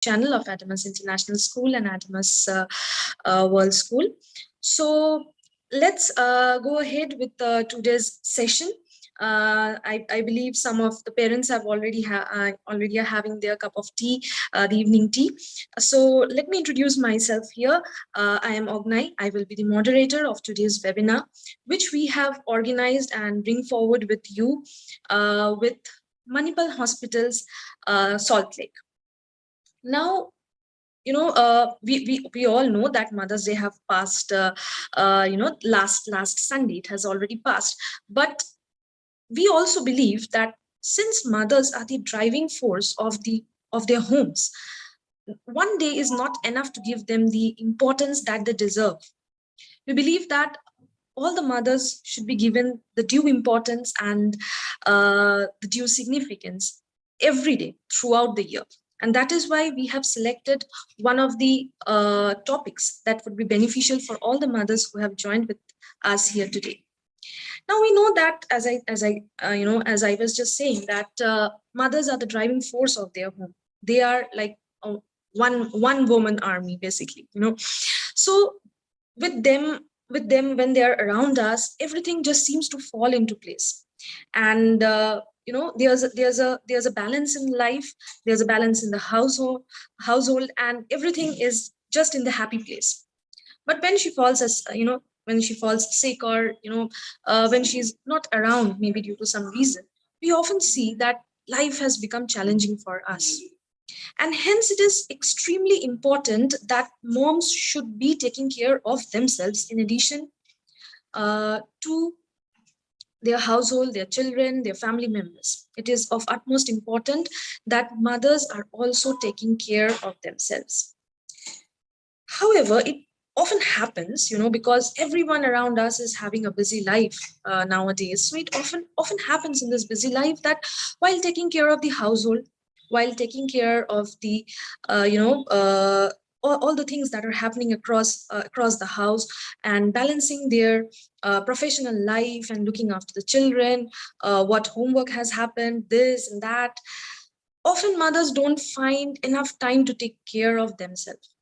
channel of Adamas International School and Adamas World School. So let's go ahead with today's session. I believe some of the parents have already are having their cup of tea, the evening tea. So let me introduce myself here. I am Ognai. I will be the moderator of today's webinar, which we have organized and bring forward with you with Manipal Hospitals, Salt Lake. Now, we all know that Mother's Day have passed. Last Sunday it has already passed, but we also believe that since mothers are the driving force of their homes, one day is not enough to give them the importance that they deserve. We believe that all the mothers should be given the due importance and the due significance every day throughout the year. And that is why we have selected one of the topics that would be beneficial for all the mothers who have joined with us here today. Now we know that, as I was just saying, that mothers are the driving force of their home. They are like a one woman army, basically. So with them when they are around us, everything just seems to fall into place. And there's a balance in life. There's a balance in the household, and everything is just in the happy place. But when she falls when she falls sick, or when she's not around, maybe due to some reason, we often see that life has become challenging for us. And hence it is extremely important that moms should be taking care of themselves in addition to their household, their children, their family members. It is of utmost importance that mothers are also taking care of themselves. However, it often happens, because everyone around us is having a busy life nowadays. So it often happens in this busy life that while taking care of the household, while taking care of the all the things that are happening across the house, and balancing their professional life and looking after the children, what homework has happened, this and that, often mothers don't find enough time to take care of themselves.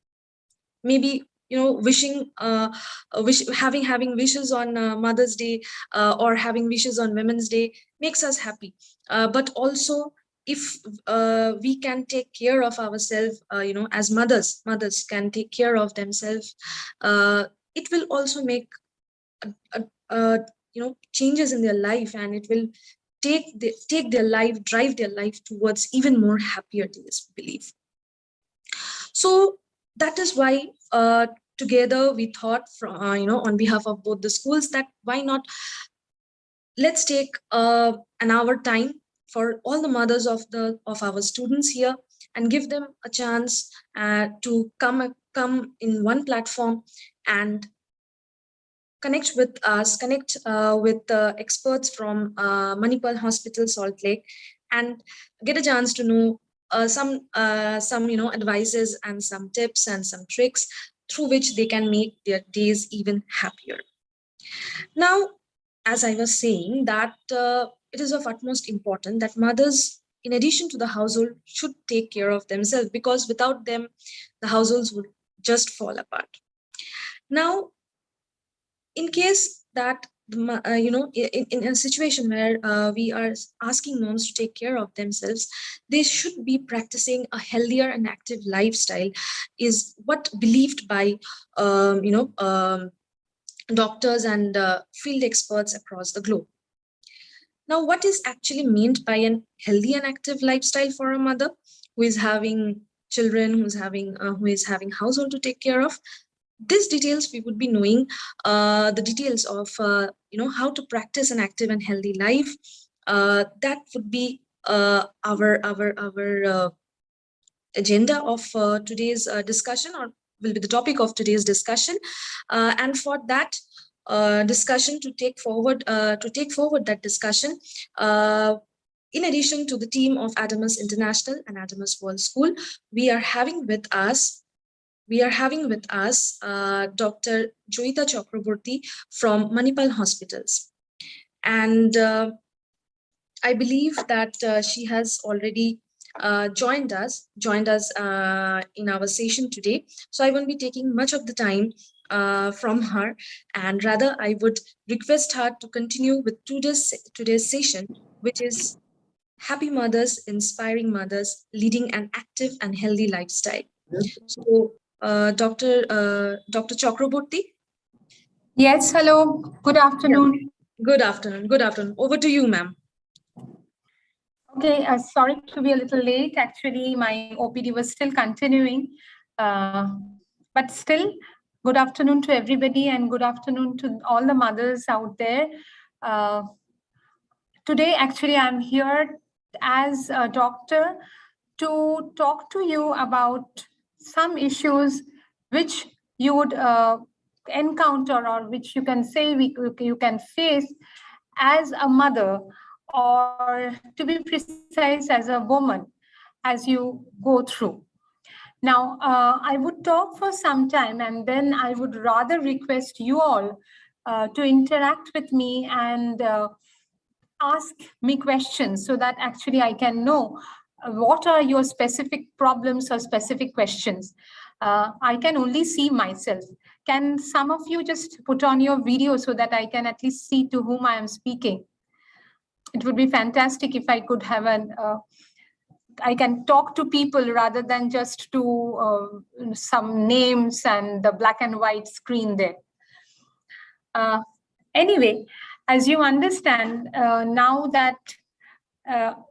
Maybe wishing having wishes on Mother's Day, or having wishes on Women's Day makes us happy, but also if we can take care of ourselves, as mothers can take care of themselves, it will also make changes in their life, and it will drive their life towards even more happier days, I believe. So that is why together we thought, on behalf of both the schools, that why not let's take an hour time for all the mothers of our students here, and give them a chance to come in one platform and connect with us, connect with the experts from Manipal Hospital, Salt Lake, and get a chance to know some advices and some tips and some tricks through which they can make their days even happier. Now, as I was saying, that it is of utmost importance that mothers, in addition to the household, should take care of themselves, because without them, the households would just fall apart. Now, in case that in a situation where we are asking moms to take care of themselves, they should be practicing a healthier and active lifestyle, is what believed by doctors and field experts across the globe. Now, what is actually meant by an healthy and active lifestyle for a mother who is having children, who is having household to take care of? These details we would be knowing, the details of how to practice an active and healthy life. That would be our agenda of today's discussion, or will be the topic of today's discussion. And for that discussion, to take forward that discussion, in addition to the team of Adamas International and Adamas World School, we are having with us Dr. Joyita Chakraborty from Manipal Hospitals. And I believe that she has already joined us in our session today. So I won't be taking much of the time from her, and rather I would request her to continue with today's session, which is Happy Mothers, Inspiring Mothers, Leading an Active and Healthy Lifestyle. So, Dr. Chakraborty? Yes, hello. Good afternoon. Good afternoon. Good afternoon. Over to you, ma'am. Okay, sorry to be a little late. Actually, my OPD was still continuing. But still, good afternoon to everybody and good afternoon to all the mothers out there. Today, actually, I'm here as a doctor to talk to you about some issues which you would encounter, or which you can say you can face as a mother, or to be precise, as a woman, as you go through. Now, I would talk for some time, and then I would rather request you all to interact with me and ask me questions, so that actually I can know what are your specific problems or specific questions. I can only see myself. Can some of you just put on your video so that I can at least see to whom I am speaking? It would be fantastic if I could have I can talk to people rather than just to some names and the black and white screen there. Anyway, as you understand, now that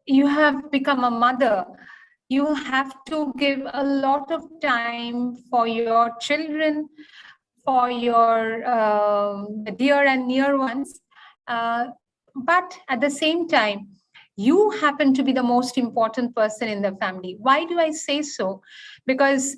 you have become a mother, you have to give a lot of time for your children, for your dear and near ones. But at the same time, you happen to be the most important person in the family. Why do I say so? Because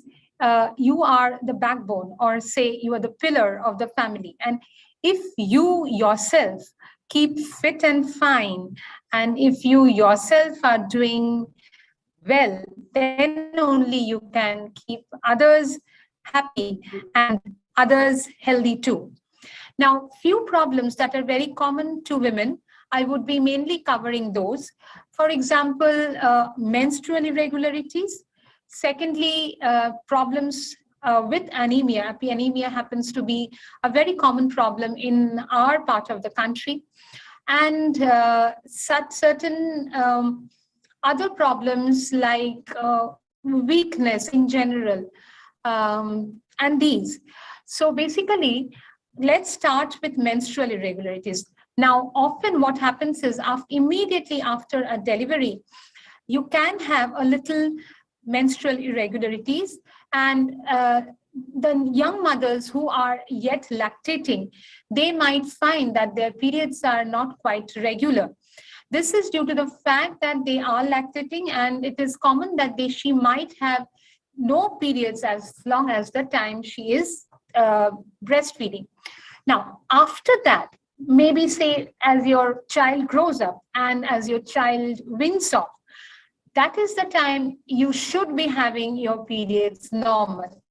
you are the backbone, or say you are the pillar of the family. And if you yourself keep fit and fine, and if you yourself are doing well, then only you can keep others happy and others healthy too. Now, few problems that are very common to women, I would be mainly covering those. For example, menstrual irregularities. Secondly, problems with anemia. Anemia happens to be a very common problem in our part of the country. And certain other problems like weakness in general, and these. So basically, let's start with menstrual irregularities. Now, often what happens is immediately after a delivery, you can have a little menstrual irregularities, and the young mothers who are yet lactating, they might find that their periods are not quite regular. This is due to the fact that they are lactating, and it is common that she might have no periods as long as the time she is breastfeeding. Now, after that, maybe say as your child grows up and as your child weans off, that is the time you should be having your periods normal.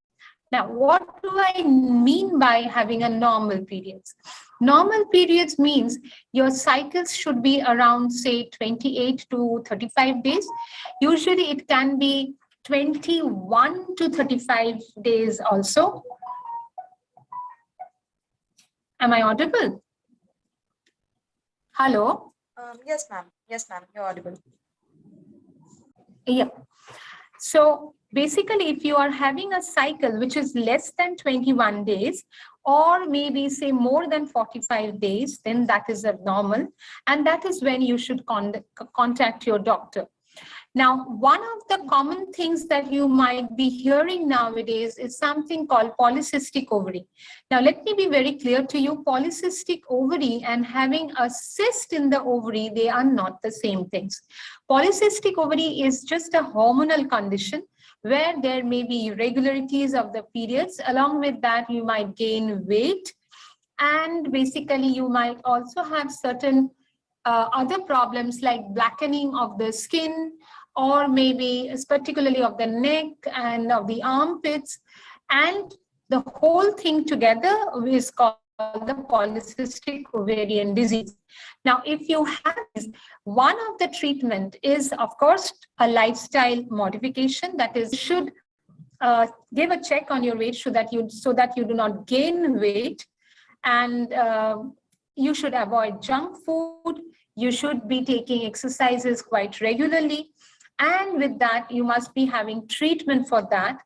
Now, what do I mean by having a normal periods? Normal periods means your cycles should be around, say, 28 to 35 days. Usually it can be 21 to 35 days also. Am I audible? Hello? Yes, ma'am. Yes, ma'am. You're audible. Yeah. So basically, if you are having a cycle which is less than 21 days, or maybe say more than 45 days, then that is abnormal. And that is when you should contact your doctor. Now, one of the common things that you might be hearing nowadays is something called polycystic ovary. Now, let me be very clear to you, polycystic ovary and having a cyst in the ovary, they are not the same things. Polycystic ovary is just a hormonal condition where there may be irregularities of the periods. Along with that, you might gain weight, and basically you might also have certain other problems like blackening of the skin, or maybe particularly of the neck and of the armpits, and the whole thing together is called the polycystic ovarian disease. Now, if you have this, one of the treatment is, of course, a lifestyle modification. That is, you should give a check on your weight so that you do not gain weight, and you should avoid junk food. You should be taking exercises quite regularly, and with that, you must be having treatment for that.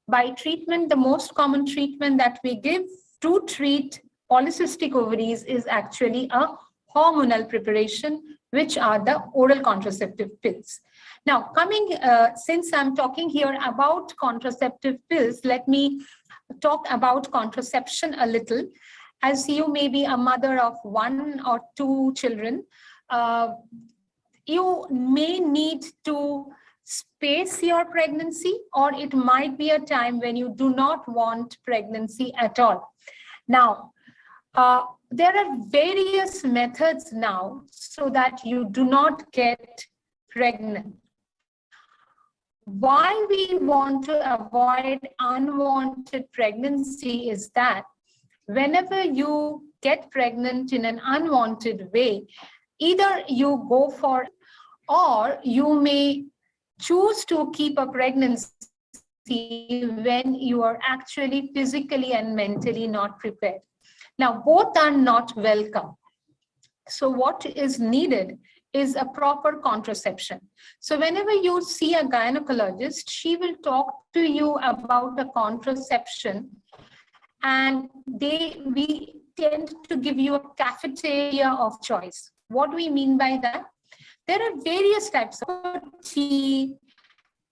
By treatment, the most common treatment that we give to treat polycystic ovaries is actually a hormonal preparation, which are the oral contraceptive pills. Now, since I'm talking here about contraceptive pills, let me talk about contraception a little. As you may be a mother of 1 or 2 children, you may need to space your pregnancy, or it might be a time when you do not want pregnancy at all. Now, there are various methods now so that you do not get pregnant. Why we want to avoid unwanted pregnancy is that whenever you get pregnant in an unwanted way, either you go for, or you may choose to keep a pregnancy when you are actually physically and mentally not prepared. Now, both are not welcome. So what is needed is a proper contraception. So whenever you see a gynecologist, she will talk to you about a contraception, and we tend to give you a cafeteria of choice. What do we mean by that? There are various types of tea,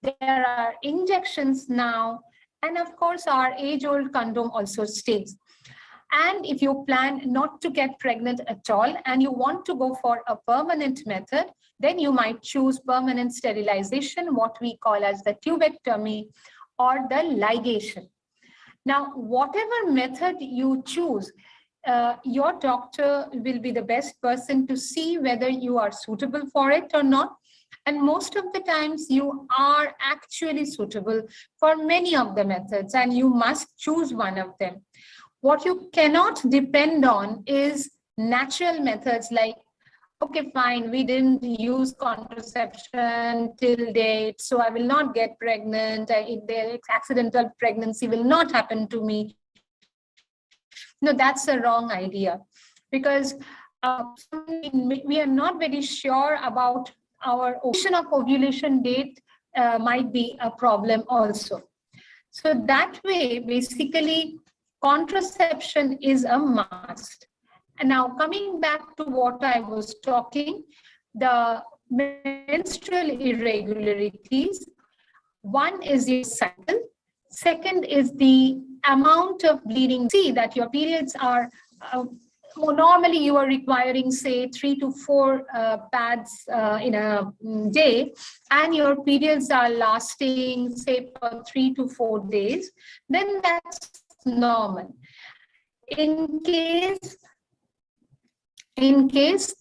there are injections now, and of course our age-old condom also stays. And if you plan not to get pregnant at all and you want to go for a permanent method, then you might choose permanent sterilization, what we call as the tubectomy or the ligation. Now, whatever method you choose, your doctor will be the best person to see whether you are suitable for it or not. And most of the times you are actually suitable for many of the methods, and you must choose one of them. What you cannot depend on is natural methods like, okay, fine, we didn't use contraception till date, so I will not get pregnant. The accidental pregnancy will not happen to me. No, that's a wrong idea, because we are not very sure about our ovulation date might be a problem also. So that way, basically, contraception is a must. And now coming back to what I was talking, the menstrual irregularities, one is your cycle, second is the amount of bleeding. See that your periods are, normally you are requiring say 3 to 4 pads in a day, and your periods are lasting say for 3 to 4 days, then that's normal. In case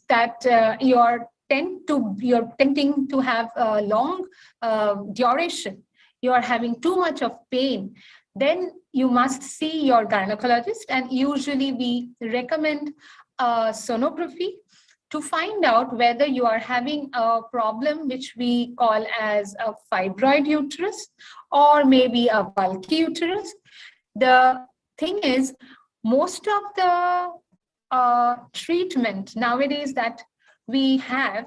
that you're tending to have a long duration, you are having too much of pain, then you must see your gynecologist, and usually we recommend sonography to find out whether you are having a problem which we call as a fibroid uterus or maybe a bulky uterus. The thing is, most of the treatment nowadays that we have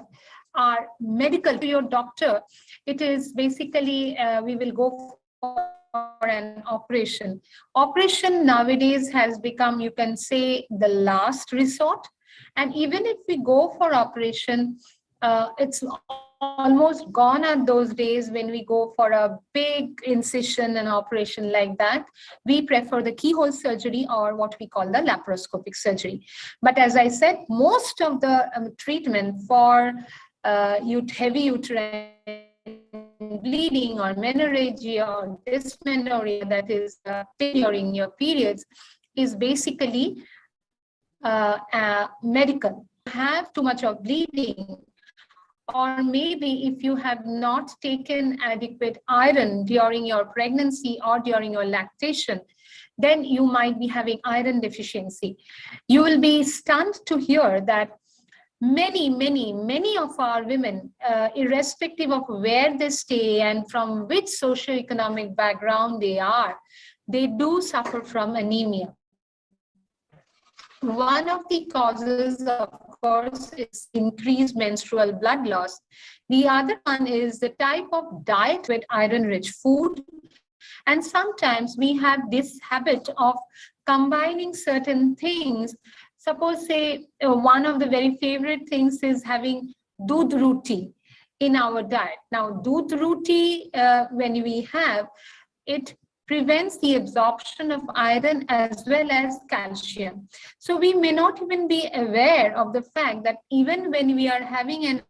are medical. To your doctor, it is basically we will go for an operation. Operation nowadays has become, you can say, the last resort. And even if we go for operation, it's almost gone are those days when we go for a big incision and operation like that. We prefer the keyhole surgery or what we call the laparoscopic surgery. But as I said, most of the treatment for heavy uterine bleeding or menorrhagia or dysmenorrhea, that is during your periods, is basically medical. Have too much of bleeding, or maybe if you have not taken adequate iron during your pregnancy or during your lactation, then you might be having iron deficiency. You will be stunned to hear that many of our women, irrespective of where they stay and from which socioeconomic background they are, they do suffer from anemia. One of the causes, of course, is increased menstrual blood loss. The other one is the type of diet with iron-rich food. And sometimes we have this habit of combining certain things. Suppose, say, one of the very favorite things is having doodh roti in our diet. Now, doodh roti, when we have, it prevents the absorption of iron as well as calcium. So we may not even be aware of the fact that even when we are having an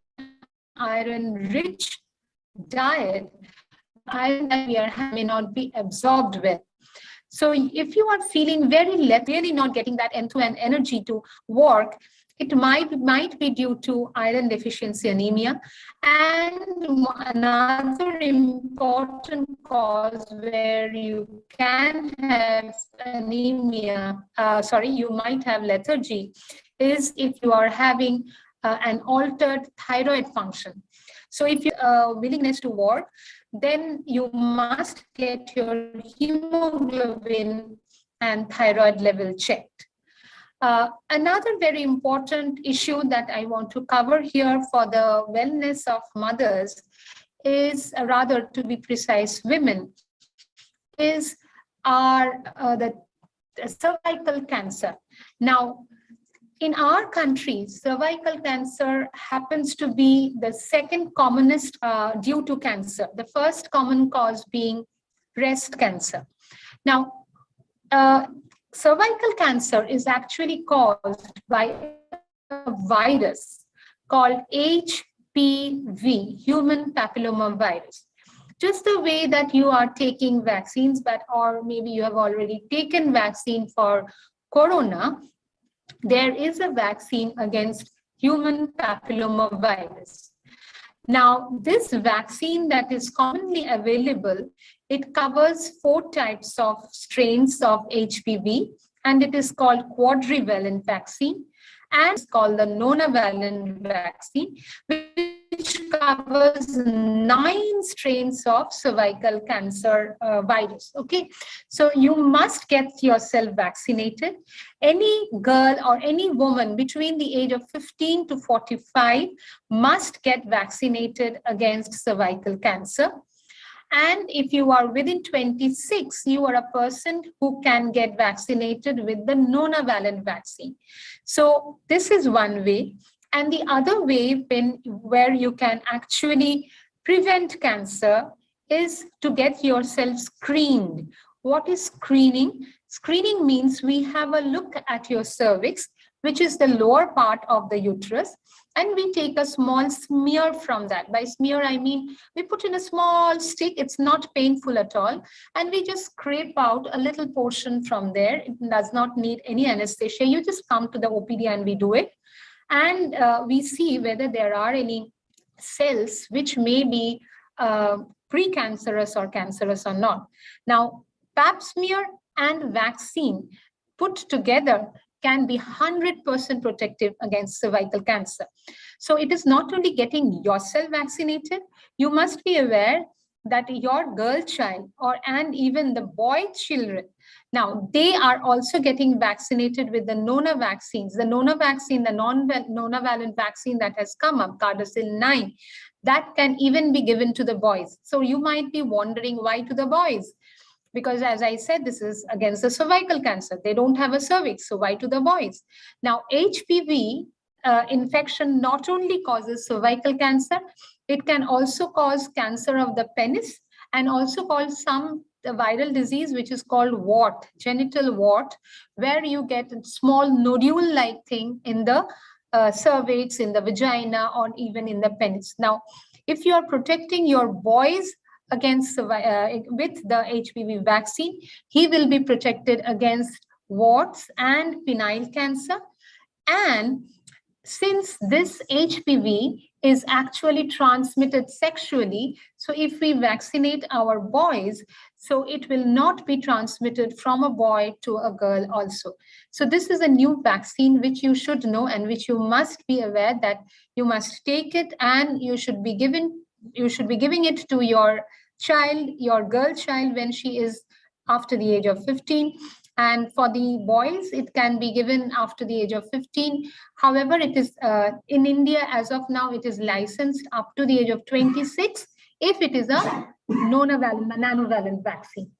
iron-rich diet, the iron that we are having may not be absorbed well. So if you are feeling very really not getting that end-to-end energy to work, it might be due to iron deficiency anemia. And another important cause where you can have anemia, you might have lethargy, is if you are having an altered thyroid function. So if you have willingness to work, then you must get your hemoglobin and thyroid level checked. Another very important issue that I want to cover here for the wellness of mothers is, rather to be precise, women, is the cervical cancer. Now, in our country, cervical cancer happens to be the second commonest due to cancer, the first common cause being breast cancer. Now, cervical cancer is actually caused by a virus called HPV, human papilloma virus. Just the way that you are taking vaccines, or maybe you have already taken vaccine for corona, there is a vaccine against human papilloma virus. Now, this vaccine that is commonly available, it covers 4 types of strains of HPV, and it is called quadrivalent vaccine, and it's called the nonavalent vaccine, which covers 9 strains of cervical cancer virus. Okay, so you must get yourself vaccinated. Any girl or any woman between the age of 15 to 45 must get vaccinated against cervical cancer. And if you are within 26, you are a person who can get vaccinated with the nonavalent vaccine. So this is one way. And the other way where you can actually prevent cancer is to get yourself screened. What is screening? Screening means we have a look at your cervix, which is the lower part of the uterus, and we take a small smear from that. By smear, I mean we put in a small stick. It's not painful at all. And we just scrape out a little portion from there. It does not need any anesthesia. You just come to the OPD and we do it. And we see whether there are any cells which may be precancerous or cancerous or not. Now, pap smear and vaccine put together can be 100% protective against cervical cancer. So it is not only getting yourself vaccinated, you must be aware that your girl child and even the boy children, now they are also getting vaccinated with the Nona vaccines. The Nona vaccine, the nonavalent vaccine that has come up, Gardasil 9, that can even be given to the boys. So you might be wondering why to the boys? Because as I said, this is against the cervical cancer. They don't have a cervix, so why to the boys? Now, HPV infection not only causes cervical cancer, it can also cause cancer of the penis and also cause some viral disease, which is called wart, genital wart, where you get a small nodule-like thing in the cervix, in the vagina, or even in the penis. Now, if you are protecting your boys against with the HPV vaccine, he will be protected against warts and penile cancer. And since this HPV is actually transmitted sexually. So if we vaccinate our boys, so it will not be transmitted from a boy to a girl also. So this is a new vaccine which you should know and which you must be aware that you must take it, and you should be giving it to your child, your girl child, when she is after the age of 15. And for the boys, it can be given after the age of 15. However, it is in India, as of now, it is licensed up to the age of 26 if it is a nanovalent vaccine.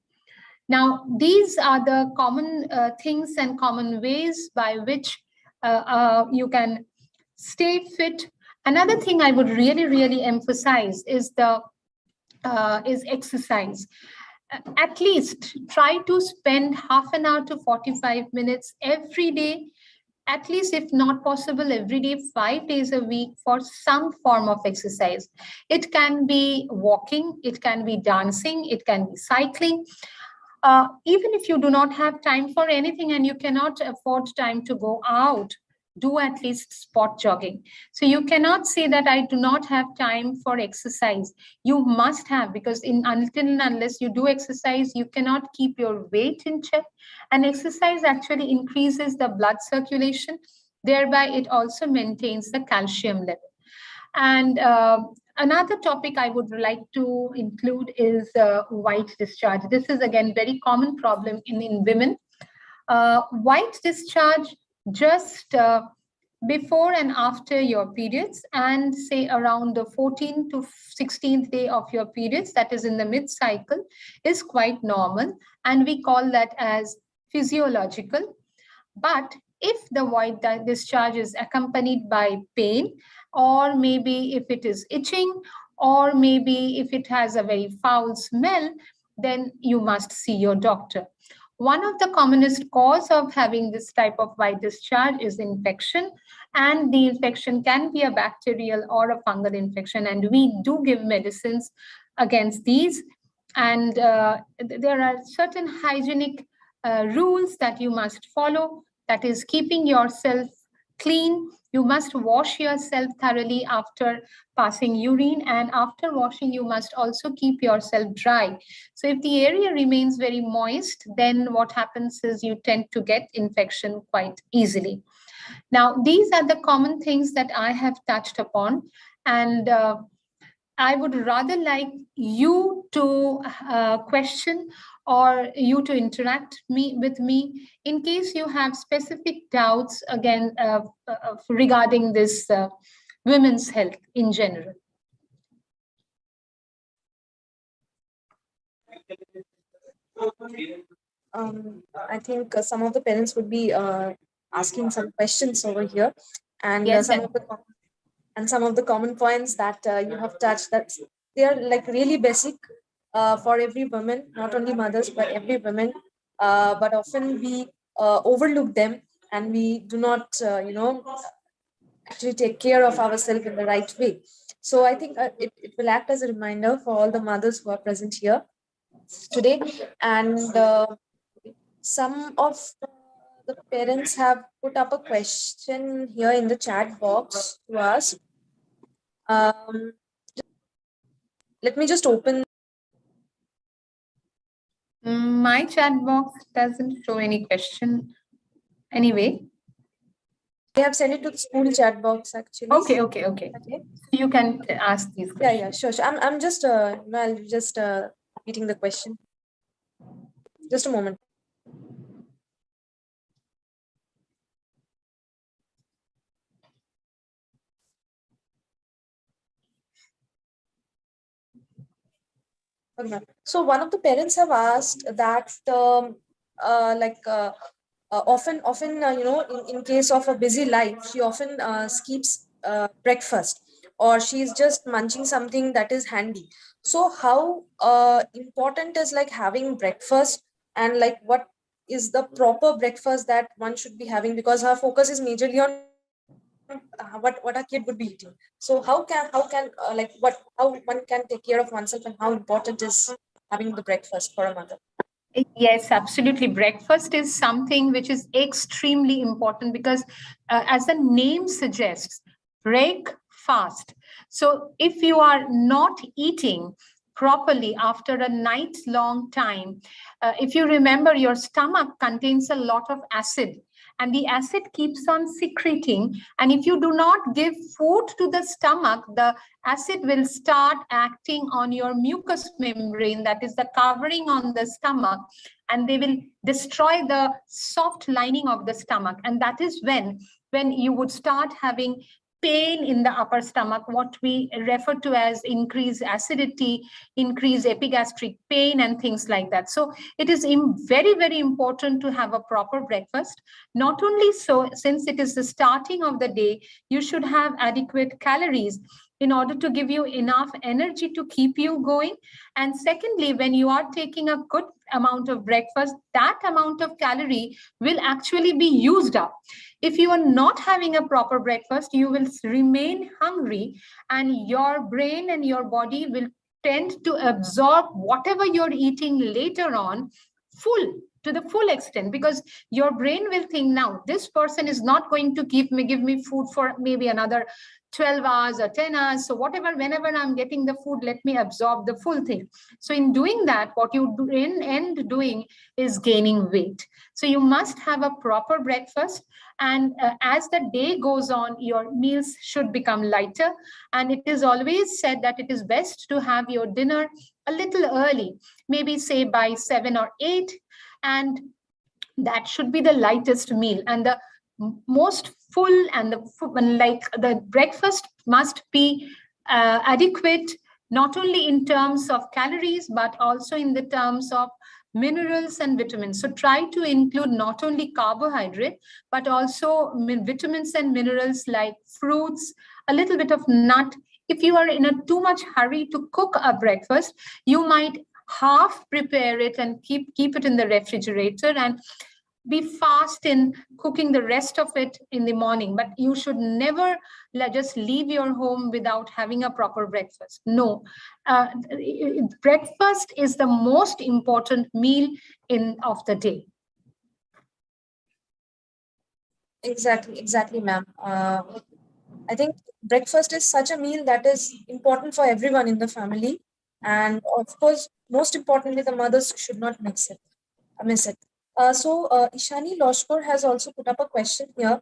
Now, these are the common things and common ways by which you can stay fit. Another thing I would really emphasize is exercise. At least try to spend half an hour to 45 minutes every day, at least if not possible every day, 5 days a week, for some form of exercise. It can be walking, it can be dancing, it can be cycling. Even if you do not have time for anything and you cannot afford time to go out, do at least spot jogging. So you cannot say that I do not have time for exercise. You must have, because until and unless you do exercise, you cannot keep your weight in check. And exercise actually increases the blood circulation. Thereby, it also maintains the calcium level. And another topic I would like to include is white discharge. This is again very common problem in women. White discharge just before and after your periods, and say around the 14th to 16th day of your periods, that is in the mid-cycle, is quite normal, and we call that as physiological. But if the white discharge is accompanied by pain, or maybe if it is itching, or maybe if it has a very foul smell, then you must see your doctor. One of the commonest cause of having this type of white discharge is infection, and the infection can be a bacterial or a fungal infection, and we do give medicines against these. And there are certain hygienic rules that you must follow, that is keeping yourself clean. You must wash yourself thoroughly after passing urine, and after washing, you must also keep yourself dry. So if the area remains very moist, then what happens is you tend to get infection quite easily. Now, these are the common things that I have touched upon, and I would rather like you to question or you to interact with me in case you have specific doubts again regarding this women's health in general. I think some of the parents would be asking some questions over here, and Yes, some of the common points that you have touched, that they are like really basic for every woman, not only mothers but every woman, but often we overlook them, and we do not actually take care of ourselves in the right way. So I think it will act as a reminder for all the mothers who are present here today. And some of the parents have put up a question here in the chat box to us. Let me just open. My chat box doesn't show any question. Anyway, they have sent it to the school chat box actually. Okay. You can ask these questions. Yeah, sure. I'm just I'll just repeating the question. Just a moment. Okay. So one of the parents have asked that often in case of a busy life, she often skips breakfast, or she's just munching something that is handy. So how important is like having breakfast, and like what is the proper breakfast that one should be having, because her focus is majorly on what a kid would be eating. So how can how one can take care of oneself, and how important is having the breakfast for a mother? Yes, absolutely. Breakfast is something which is extremely important because as the name suggests, break fast. So if you are not eating properly after a night long time, if you remember, your stomach contains a lot of acid, and the acid keeps on secreting. And if you do not give food to the stomach, the acid will start acting on your mucous membrane, that is the covering on the stomach, and they will destroy the soft lining of the stomach. And that is when you would start having pain in the upper stomach, what we refer to as increased acidity, increased epigastric pain, and things like that. So it is very, very important to have a proper breakfast. Not only so, since it is the starting of the day, you should have adequate calories in order to give you enough energy to keep you going. And secondly, when you are taking a good amount of breakfast, that amount of calorie will actually be used up. If you are not having a proper breakfast, you will remain hungry, and your brain and your body will tend to absorb whatever you're eating later on to the full extent, because your brain will think, now this person is not going to give me food for maybe another 12 hours or 10 hours. So whenever I'm getting the food, let me absorb the full thing. So in doing that, what you end doing is gaining weight. So you must have a proper breakfast. And as the day goes on, your meals should become lighter. And it is always said that it is best to have your dinner a little early, maybe say by 7 or 8. And that should be the lightest meal. And the most full, and the breakfast must be adequate, not only in terms of calories, but also in the terms of minerals and vitamins. So try to include not only carbohydrate, but also vitamins and minerals like fruits, a little bit of nut. If you are in a too much hurry to cook a breakfast, you might half prepare it and keep it in the refrigerator, and be fast in cooking the rest of it in the morning. But you should never just leave your home without having a proper breakfast. No, breakfast is the most important meal of the day. Exactly, ma'am. I think breakfast is such a meal that is important for everyone in the family. And of course, most importantly, the mothers should not miss it. Ishani Loshkor has also put up a question here.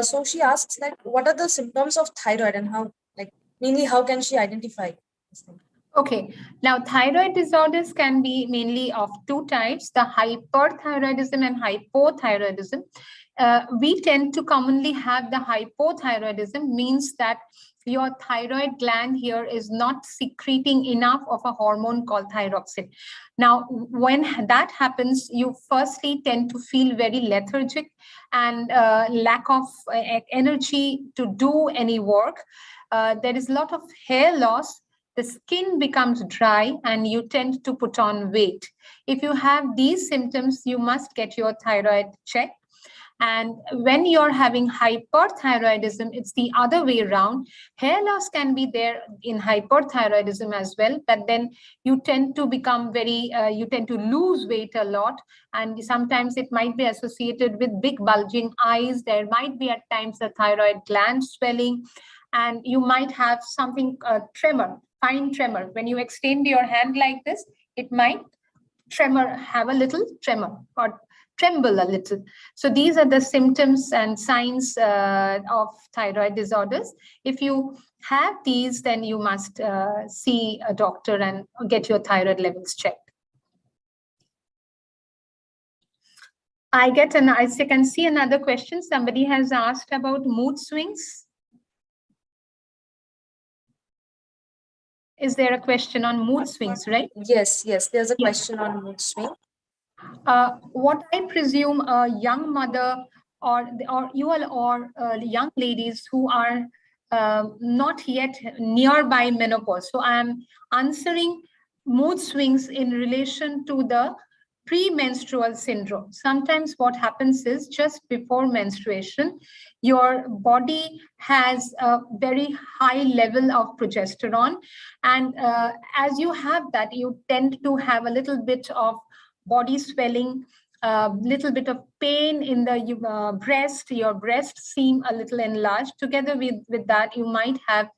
So she asks that what are the symptoms of thyroid, and mainly how can she identify this thing? Okay, now thyroid disorders can be mainly of two types, the hyperthyroidism and hypothyroidism. We tend to commonly have the hypothyroidism, means that your thyroid gland here is not secreting enough of a hormone called thyroxine. Now, when that happens, you firstly tend to feel very lethargic and lack of energy to do any work. There is a lot of hair loss. The skin becomes dry, and you tend to put on weight. If you have these symptoms, you must get your thyroid checked. And when you're having hyperthyroidism, it's the other way around. Hair loss can be there in hyperthyroidism as well, but then you tend to become you tend to lose weight a lot. And sometimes it might be associated with big bulging eyes. There might be at times the thyroid gland swelling, and you might have something, tremor, fine tremor. When you extend your hand like this, it might have a little tremor or tremble a little. So these are the symptoms and signs of thyroid disorders. If you have these, then you must see a doctor and get your thyroid levels checked. I can see another question. Somebody has asked about mood swings. Is there a question on mood swings, right? Yes, there's a question on mood swing. What I presume a young mother or young ladies who are not yet nearby menopause. So I am answering mood swings in relation to the premenstrual syndrome. Sometimes what happens is, just before menstruation, your body has a very high level of progesterone. And as you have that, you tend to have a little bit of body swelling, little bit of pain in the breast, your breasts seem a little enlarged. Together with that, you might have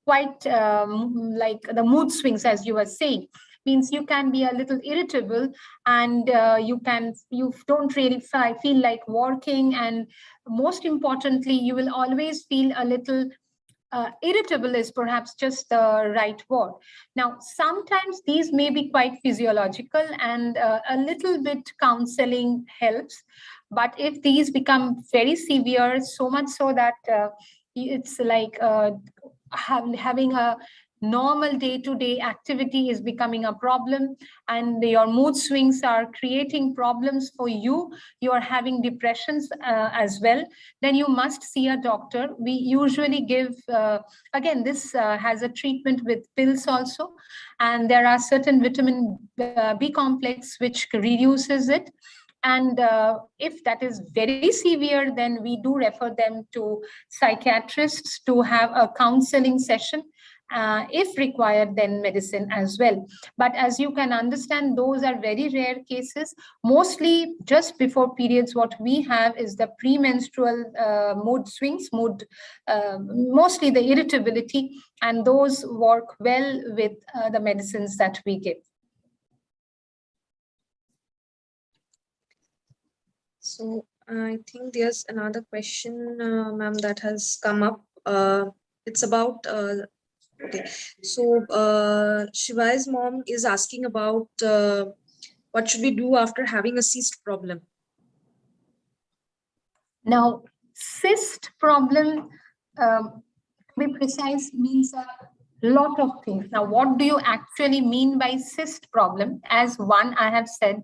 quite like the mood swings, as you were saying. Means you can be a little irritable, and you don't really feel like working, and most importantly, you will always feel a little irritable is perhaps just the right word. Now, sometimes these may be quite physiological, and a little bit counseling helps. But if these become very severe, so much so that it's like having a normal day-to-day activity is becoming a problem, and your mood swings are creating problems for you, you are having depressions as well, then you must see a doctor. We usually give, again, this has a treatment with pills also, and there are certain vitamin B complex which reduces it. And if that is very severe, then we do refer them to psychiatrists to have a counseling session. If required, then medicine as well. But as you can understand, those are very rare cases. Mostly just before periods, what we have is the premenstrual mood swings, mostly the irritability, and those work well with the medicines that we give. So I think there's another question, ma'am, that has come up. It's about okay. So Shivai's mom is asking about what should we do after having a cyst problem? Now, cyst problem, to be precise, means a lot of things. Now, what do you actually mean by cyst problem? As one, I have said,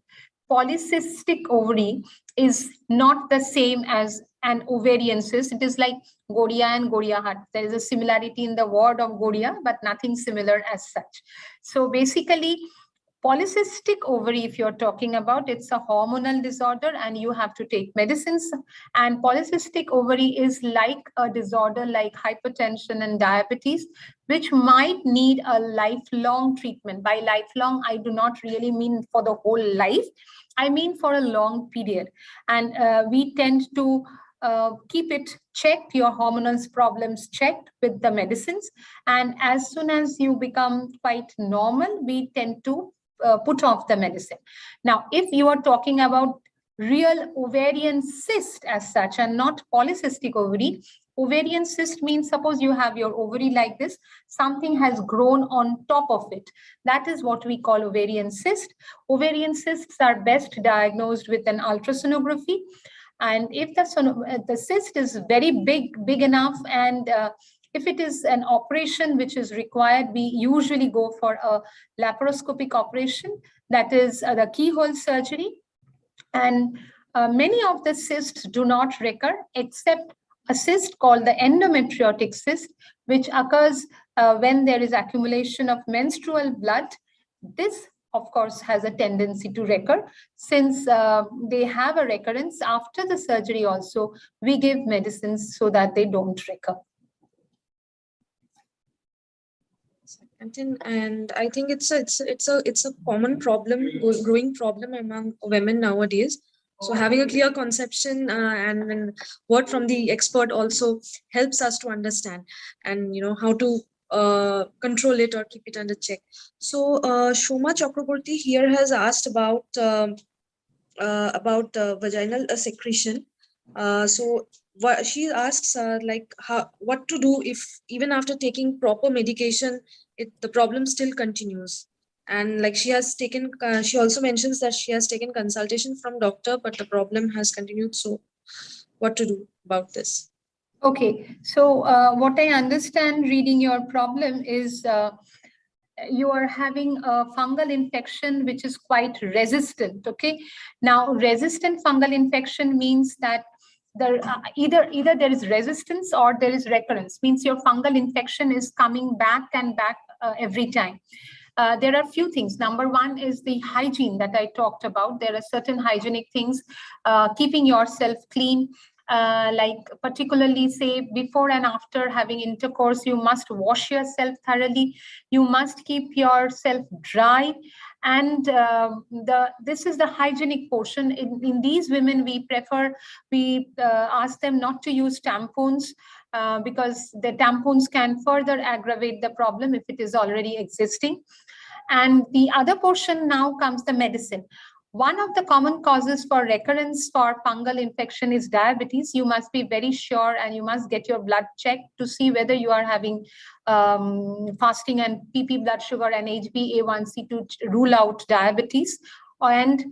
polycystic ovary is not the same as an ovarian cyst. It is like Goria and Goriahat. There is a similarity in the word of Goria, but nothing similar as such. So basically, polycystic ovary, if you're talking about, it's a hormonal disorder and you have to take medicines. And polycystic ovary is like a disorder like hypertension and diabetes, which might need a lifelong treatment. By lifelong, I do not really mean for the whole life. I mean for a long period. And we tend to keep it checked, your hormonal problems checked with the medicines. And as soon as you become quite normal, we tend to put off the medicine. Now, if you are talking about real ovarian cyst as such and not polycystic ovary, ovarian cyst means suppose you have your ovary like this, something has grown on top of it. That is what we call ovarian cyst. Ovarian cysts are best diagnosed with an ultrasonography. And if the cyst is very big enough, and if it is an operation which is required, we usually go for a laparoscopic operation, that is the keyhole surgery. And many of the cysts do not recur, except a cyst called the endometriotic cyst, which occurs when there is accumulation of menstrual blood. This, of course, has a tendency to recur. Since they have a recurrence after the surgery also, we give medicines so that they don't recur. And I think it's a common problem, growing problem among women nowadays. So having a clear conception and word from the expert also helps us to understand and how to control it or keep it under check. So Shoma Chakraborty here has asked about vaginal secretion. So she asks what to do if even after taking proper medication, the problem still continues. And like she has taken, she also mentions that she has taken consultation from doctor, but the problem has continued. So what to do about this? Okay, so what I understand reading your problem is you are having a fungal infection which is quite resistant. Okay, now resistant fungal infection means that there either there is resistance or there is recurrence, means your fungal infection is coming back and back every time. There are few things. Number one is the hygiene that I talked about. There are certain hygienic things, keeping yourself clean, like particularly say before and after having intercourse, you must wash yourself thoroughly. You must keep yourself dry. And this is the hygienic portion. In these women, we ask them not to use tampons, because the tampons can further aggravate the problem if it is already existing. And the other portion now comes the medicine. One of the common causes for recurrence for fungal infection is diabetes. You must be very sure, and you must get your blood checked to see whether you are having fasting and PP blood sugar and HbA1c to rule out diabetes. And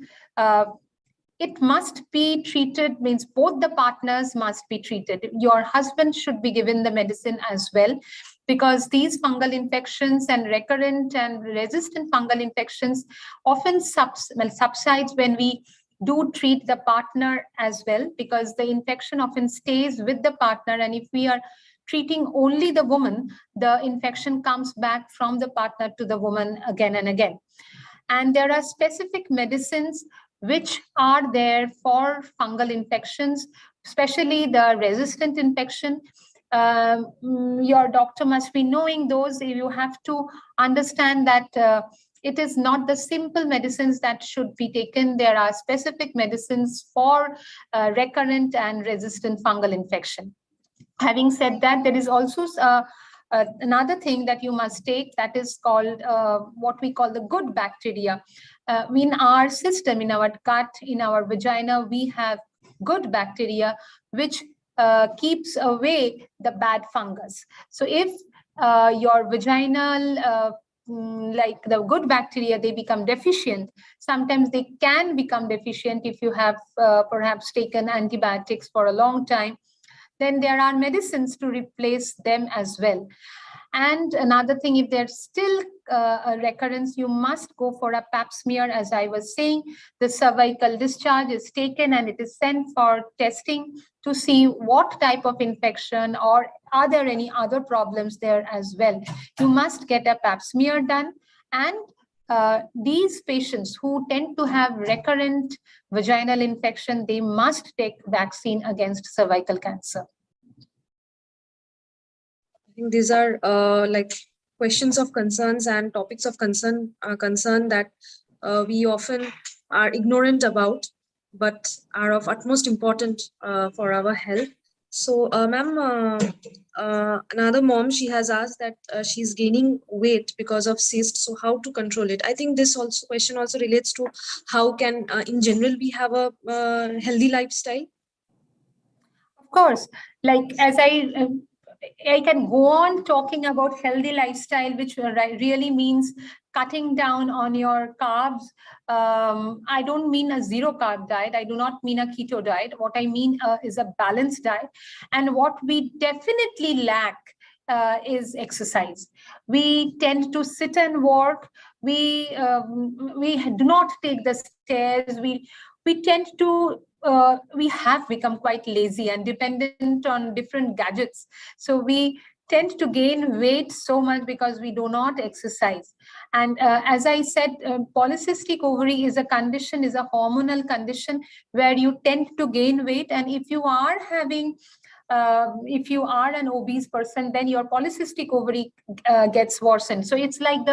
it must be treated, means both the partners must be treated. Your husband should be given the medicine as well, because these fungal infections and recurrent and resistant fungal infections often subsides when we do treat the partner as well, because the infection often stays with the partner. And if we are treating only the woman, the infection comes back from the partner to the woman again and again. And there are specific medicines which are there for fungal infections, especially the resistant infection. Your doctor must be knowing those. You have to understand that it is not the simple medicines that should be taken. There are specific medicines for recurrent and resistant fungal infection. Having said that, there is also another thing that you must take, that is called what we call the good bacteria. In our system, in our gut, in our vagina, we have good bacteria which keeps away the bad fungus. So if your vaginal like the good bacteria, they become deficient. Sometimes they can become deficient if you have perhaps taken antibiotics for a long time. Then there are medicines to replace them as well. And another thing, if there's still a recurrence, you must go for a pap smear. As I was saying, the cervical discharge is taken and it is sent for testing to see what type of infection, or are there any other problems there as well. You must get a pap smear done. And these patients who tend to have recurrent vaginal infection, they must take vaccine against cervical cancer. I think these are like questions of concerns and topics of concern that we often are ignorant about, but are of utmost importance for our health. So, ma'am, another mom, she has asked that she's gaining weight because of cyst. So, how to control it? I think this question also relates to how can, in general, we have a healthy lifestyle. Of course, like as I can go on talking about healthy lifestyle, which really means cutting down on your carbs. I don't mean a zero carb diet. I do not mean a keto diet. What I mean is a balanced diet. And what we definitely lack is exercise. We tend to sit and work. We do not take the stairs. We tend to we have become quite lazy and dependent on different gadgets. So we tend to gain weight so much because we do not exercise. And as I said, polycystic ovary is a condition, is a hormonal condition where you tend to gain weight. And if you are having if you are an obese person, then your polycystic ovary gets worsened. So it's like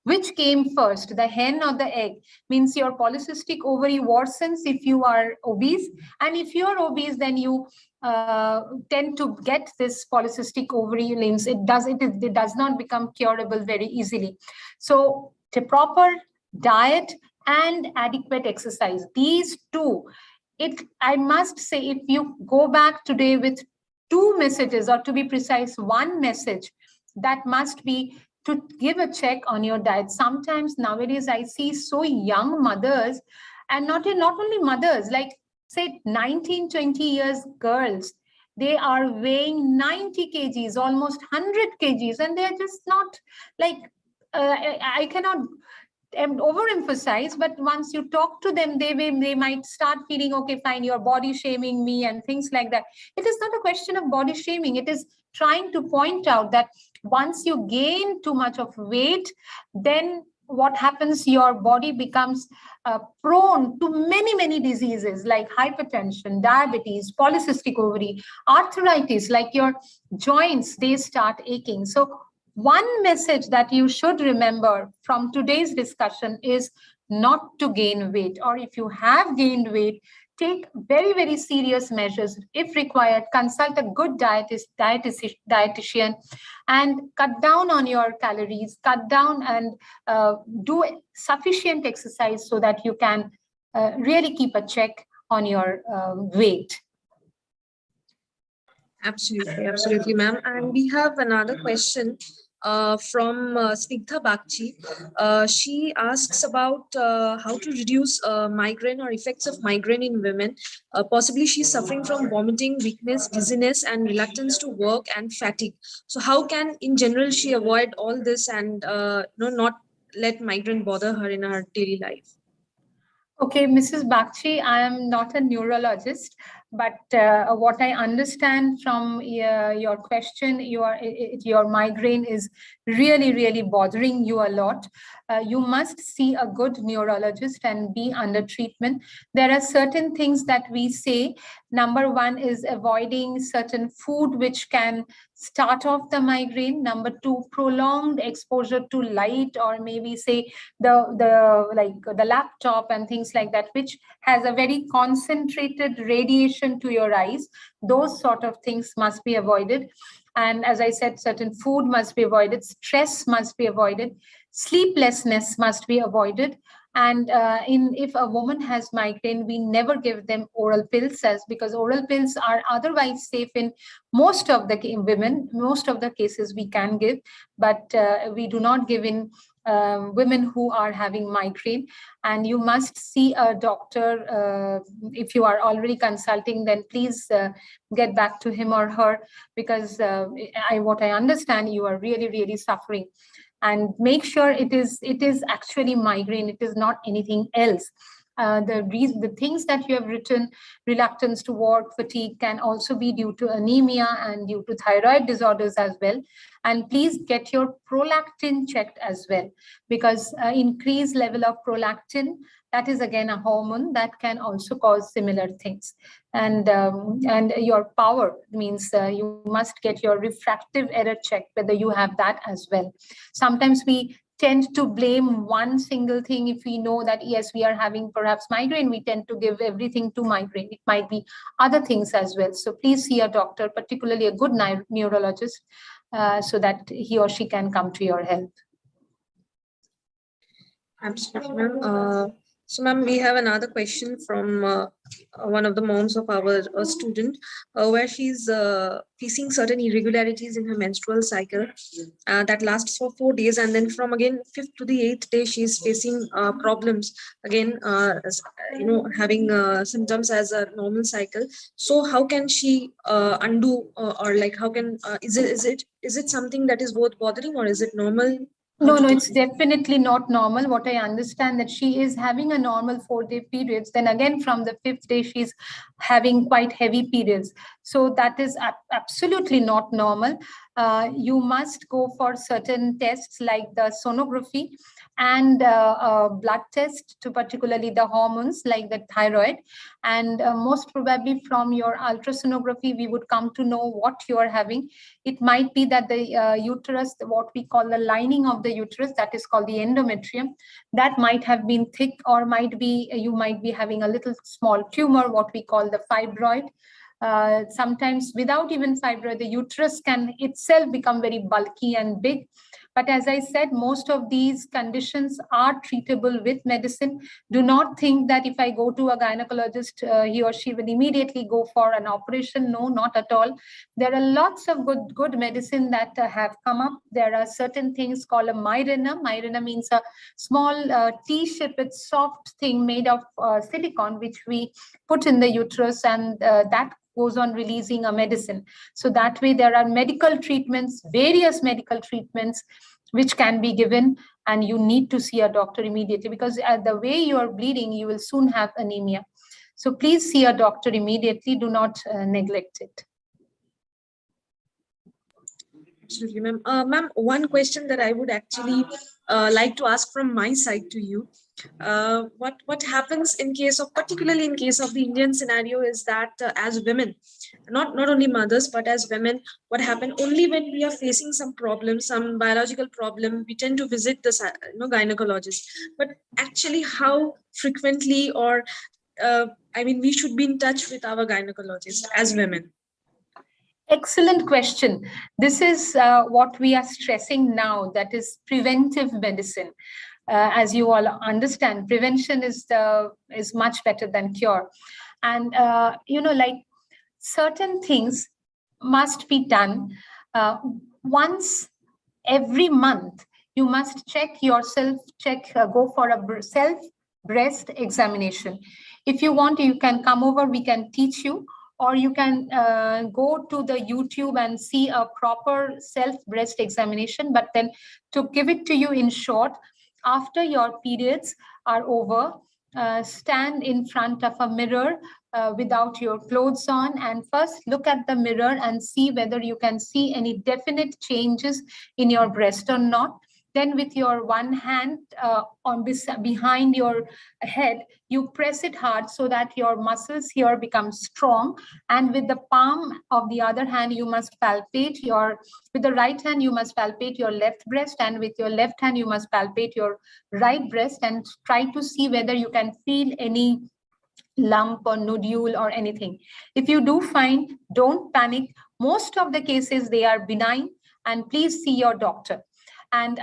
which came first, the hen or the egg? Means your polycystic ovary worsens if you are obese, and if you are obese, then you tend to get this polycystic ovary. Means it does not become curable very easily. So the proper diet and adequate exercise, these two, I must say, if you go back today with two messages, or to be precise, one message, that must be to give a check on your diet. Sometimes nowadays I see so young mothers, and not only mothers, like say 19, 20 years girls, they are weighing 90 kgs, almost 100 kgs, and they're just not like, I cannot overemphasize, but once you talk to them, they might start feeling, okay, fine, you're body shaming me and things like that. It is not a question of body shaming. It is trying to point out that once you gain too much of weight, then what happens, your body becomes prone to many diseases like hypertension, diabetes, polycystic ovary, arthritis, like your joints, they start aching. So one message that you should remember from today's discussion is not to gain weight, or if you have gained weight, take very serious measures. If required, consult a good dietitian and cut down on your calories, cut down and do sufficient exercise so that you can really keep a check on your weight. Absolutely, ma'am. And we have another question from Snigdha Bakchi. She asks about how to reduce migraine or effects of migraine in women. Possibly she's suffering from vomiting, weakness, dizziness, and reluctance to work and fatigue. So how can, in general, she avoid all this and not let migraine bother her in her daily life? Okay, Mrs. Bakshi, I am not a neurologist, but what I understand from your question, your migraine is really bothering you a lot. You must see a good neurologist and be under treatment. There are certain things that we say. Number one is avoiding certain food which can start off the migraine. Number two, prolonged exposure to light, or maybe say the laptop and things like that, which has a very concentrated radiation to your eyes. Those sort of things must be avoided. And as I said, certain food must be avoided, stress must be avoided, sleeplessness must be avoided. And if a woman has migraine, we never give them oral pills, because oral pills are otherwise safe in most of the women. Most of the cases we can give, but we do not give in women who are having migraine. And you must see a doctor. If you are already consulting, then please get back to him or her, because what I understand, you are really suffering. And make sure it is actually migraine, it is not anything else. The things that you have written, reluctance to work, fatigue, can also be due to anemia and due to thyroid disorders as well. And please get your prolactin checked as well, because increased level of prolactin, that is again a hormone that can also cause similar things. And your power means you must get your refractive error checked, whether you have that as well. Sometimes we tend to blame one single thing. If we know that, yes, we are having perhaps migraine, we tend to give everything to migraine. It might be other things as well. So please see a doctor, particularly a good neurologist, so that he or she can come to your help. Absolutely, ma'am. So, ma'am, we have another question from one of the moms of our student, where she's facing certain irregularities in her menstrual cycle that lasts for 4 days, and then from again 5th to the 8th day, she's facing problems again, having symptoms as a normal cycle. So, how can she undo, or like how can is it something that is both bothering, or is it normal? No, it's definitely not normal. What I understand, that she is having a normal 4-day periods. Then again, from the 5th day, she's having quite heavy periods. So that is absolutely not normal. You must go for certain tests like the sonography and blood test to particularly the hormones like the thyroid. And most probably from your ultrasonography, we would come to know what you are having. It might be that the uterus, what we call the lining of the uterus, that is called the endometrium, that might have been thick, or you might be having a little small tumor, what we call the fibroid. Sometimes without even fibroid, the uterus can itself become very bulky and big. But as I said, most of these conditions are treatable with medicine. Do not think that if I go to a gynecologist, he or she will immediately go for an operation. No, not at all. There are lots of good medicine that have come up. There are certain things called a Mirena. Mirena means a small T-shaped soft thing made of silicone, which we put in the uterus, and that goes on releasing a medicine. So that way there are medical treatments, various medical treatments which can be given, and you need to see a doctor immediately, because the way you are bleeding, you will soon have anemia. So please see a doctor immediately. Do not neglect it. Absolutely, ma'am. Ma'am, one question that I would actually like to ask from my side to you. What happens in case of, particularly in case of the Indian scenario, is that as women, not only mothers but as women, what happen, only when we are facing some problem, some biological problem, we tend to visit the gynecologist. But actually, how frequently, or I mean, we should be in touch with our gynecologist as women? Excellent question. This is what we are stressing now, that is preventive medicine. As you all understand, prevention is much better than cure. And, like certain things must be done once every month. You must check yourself, go for a self breast examination. If you want, you can come over, we can teach you, or you can go to the YouTube and see a proper self breast examination. But then, to give it to you in short, after your periods are over, stand in front of a mirror without your clothes on, and first look at the mirror and see whether you can see any definite changes in your breast or not. Then with your one hand behind your head, you press it hard so that your muscles here become strong. And with the palm of the other hand, you must palpate with the right hand, you must palpate your left breast, and with your left hand, you must palpate your right breast, and try to see whether you can feel any lump or nodule or anything. If you do find, don't panic. Most of the cases, they are benign, and please see your doctor. And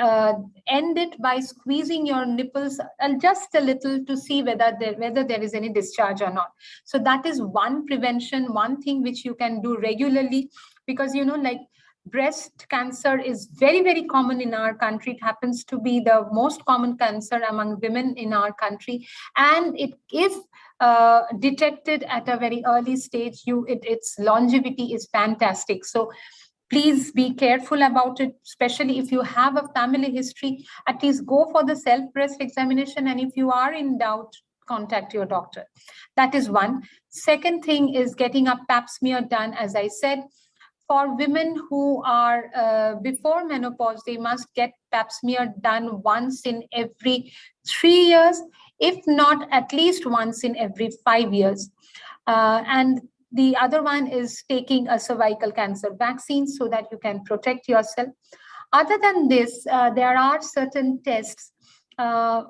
end it by squeezing your nipples just a little to see whether there is any discharge or not. So that is one prevention, one thing which you can do regularly, because like breast cancer is very, very common in our country. It happens to be the most common cancer among women in our country, and it is detected at a very early stage. Its longevity is fantastic. So please be careful about it, especially if you have a family history. At least go for the self-breast examination, and if you are in doubt, contact your doctor. That is one. Second thing is getting a pap smear done. As I said, for women who are before menopause, they must get pap smear done once in every 3 years, if not at least once in every 5 years. And the other one is taking a cervical cancer vaccine so that you can protect yourself. Other than this, there are certain tests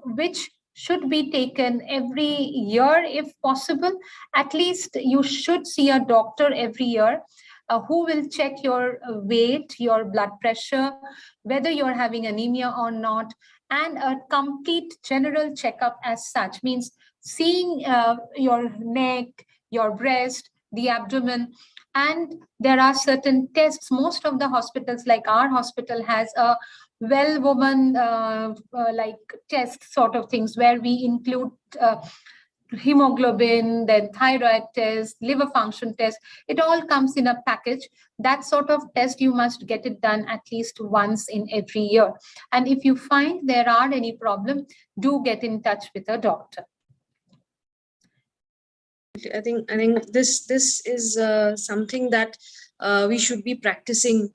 which should be taken every year if possible. At least you should see a doctor every year who will check your weight, your blood pressure, whether you're having anemia or not, and a complete general checkup as such. Means seeing your neck, your breast, the abdomen. And there are certain tests. Most of the hospitals, like our hospital, has a well woman like test sort of things, where we include hemoglobin, then thyroid test, liver function test. It all comes in a package. That sort of test, you must get it done at least once in every year. And if you find there are any problem, do get in touch with a doctor. I think this is something that we should be practicing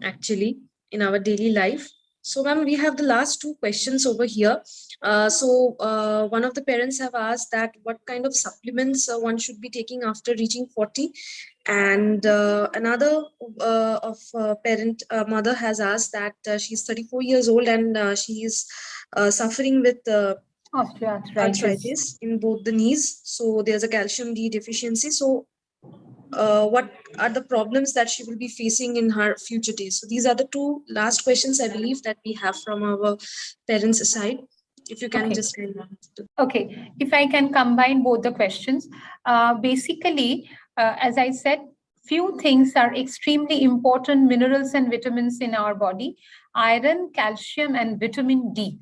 actually in our daily life. So, ma'am, we have the last two questions over here. One of the parents have asked that what kind of supplements one should be taking after reaching 40, and another mother has asked that she's 34 years old and she is suffering with arthritis in both the knees. So there's a calcium D deficiency. So what are the problems that she will be facing in her future days? So these are the two last questions, I believe, that we have from our parents' side. If you can just kind of... Okay, if I can combine both the questions. Basically, as I said, few things are extremely important minerals and vitamins in our body: iron, calcium, and vitamin D.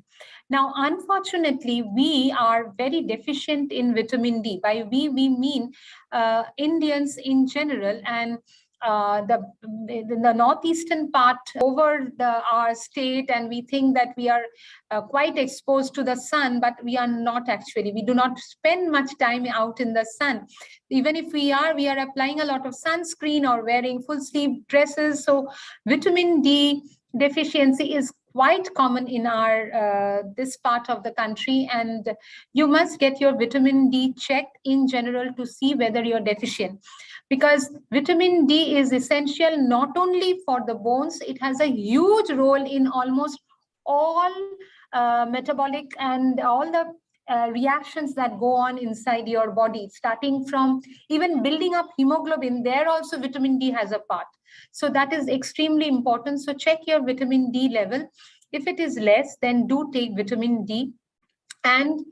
Now, unfortunately, we are very deficient in vitamin D. By we mean Indians in general, and the northeastern part over our state, and we think that we are quite exposed to the sun, but we are not actually. We do not spend much time out in the sun. Even if we are applying a lot of sunscreen or wearing full sleeve dresses. So vitamin D deficiency is quite common in our this part of the country, and you must get your vitamin D checked in general to see whether you're deficient, because vitamin D is essential not only for the bones, it has a huge role in almost all metabolic and all the reactions that go on inside your body, starting from even building up hemoglobin. There also vitamin D has a part. So that is extremely important. So check your vitamin D level. If it is less, then do take vitamin D. And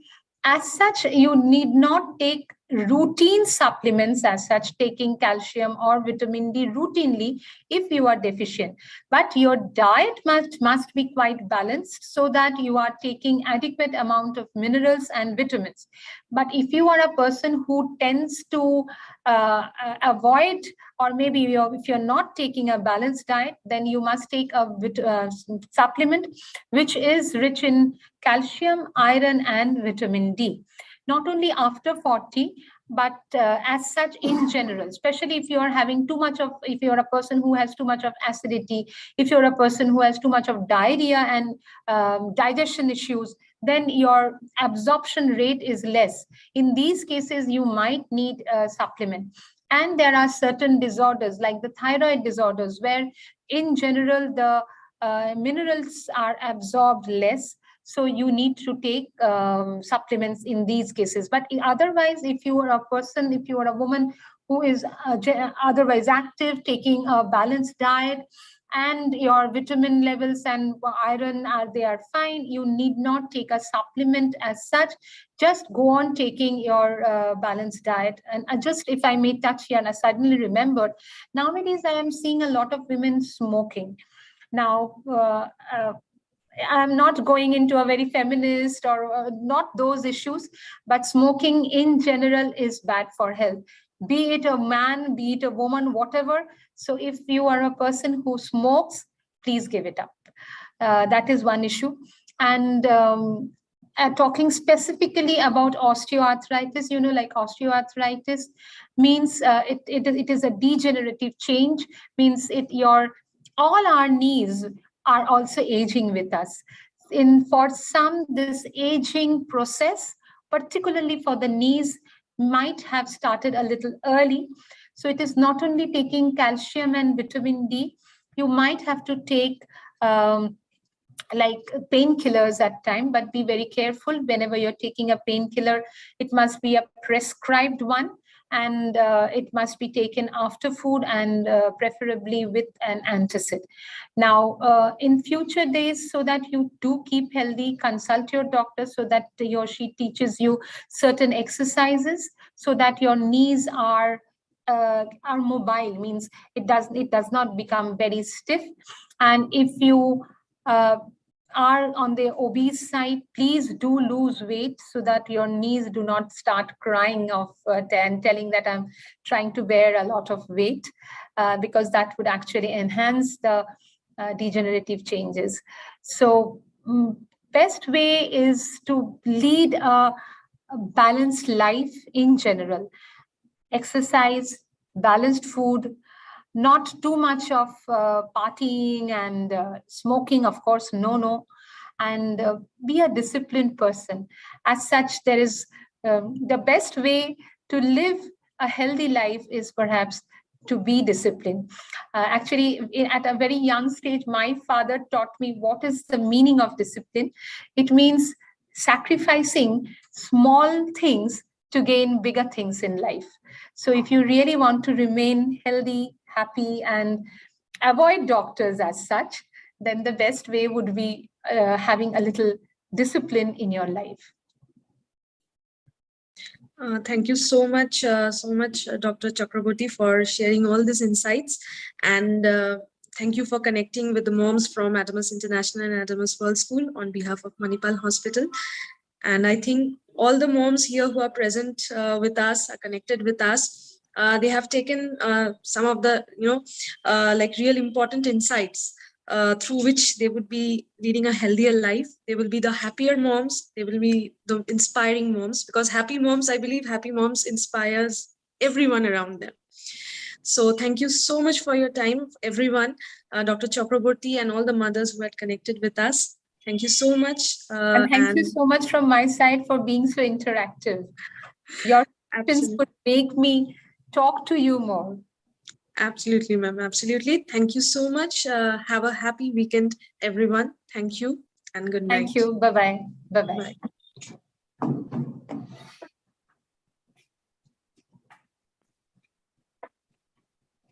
as such, you need not take routine supplements as such, taking calcium or vitamin D routinely if you are deficient. But your diet must be quite balanced so that you are taking adequate amount of minerals and vitamins. But if you are a person who tends to avoid, or maybe if you're not taking a balanced diet, then you must take a supplement which is rich in calcium, iron, and vitamin D. Not only after 40, but as such in general, especially if you are having too much of, if you're a person who has too much of acidity, if you're a person who has too much of diarrhea and digestion issues, then your absorption rate is less. In these cases, you might need a supplement. And there are certain disorders like the thyroid disorders, where in general the minerals are absorbed less. So you need to take supplements in these cases. But otherwise, if you are a person, if you are a woman who is otherwise active, taking a balanced diet, and your vitamin levels and iron they are fine, you need not take a supplement as such. Just go on taking your balanced diet. And just, if I may touch here, and I suddenly remembered, nowadays I am seeing a lot of women smoking. Now, I'm not going into a very feminist or not those issues, but smoking in general is bad for health, be it a man, be it a woman, whatever. So if you are a person who smokes, please give it up. That is one issue. And talking specifically about osteoarthritis, like osteoarthritis means it is a degenerative change, means all our knees are also aging with us. For some, this aging process, particularly for the knees, might have started a little early. So it is not only taking calcium and vitamin D, you might have to take like painkillers at time, but be very careful whenever you're taking a painkiller. It must be a prescribed one, and it must be taken after food, and preferably with an antacid. Now, in future days, so that you do keep healthy, consult your doctor so that he or she teaches you certain exercises so that your knees are mobile, means it does not become very stiff. And if you are on the obese side, please do lose weight so that your knees do not start crying off and telling that I'm trying to bear a lot of weight, because that would actually enhance the degenerative changes. So best way is to lead a balanced life in general. Exercise, balanced food, not too much of partying and smoking, of course, no. And be a disciplined person. As such, there is the best way to live a healthy life is perhaps to be disciplined. Actually, at a very young stage, my father taught me what is the meaning of discipline. It means sacrificing small things to gain bigger things in life. So if you really want to remain healthy, happy, and avoid doctors as such, then the best way would be having a little discipline in your life. Thank you so much, Dr. Chakraborty, for sharing all these insights. And thank you for connecting with the moms from Adamus International and Adamus World School on behalf of Manipal Hospital. And I think all the moms here who are present with us, are connected with us. They have taken some of the, like real important insights through which they would be leading a healthier life. They will be the happier moms. They will be the inspiring moms, because happy moms, I believe happy moms inspires everyone around them. So thank you so much for your time, everyone, Dr. Chakraborty and all the mothers who had connected with us. Thank you so much. And thank you so much from my side for being so interactive. Your questions would make me talk to you more. Absolutely, ma'am. Absolutely. Thank you so much. Have a happy weekend, everyone. Thank you and good night. Thank you. Bye-bye. Bye-bye. Bye.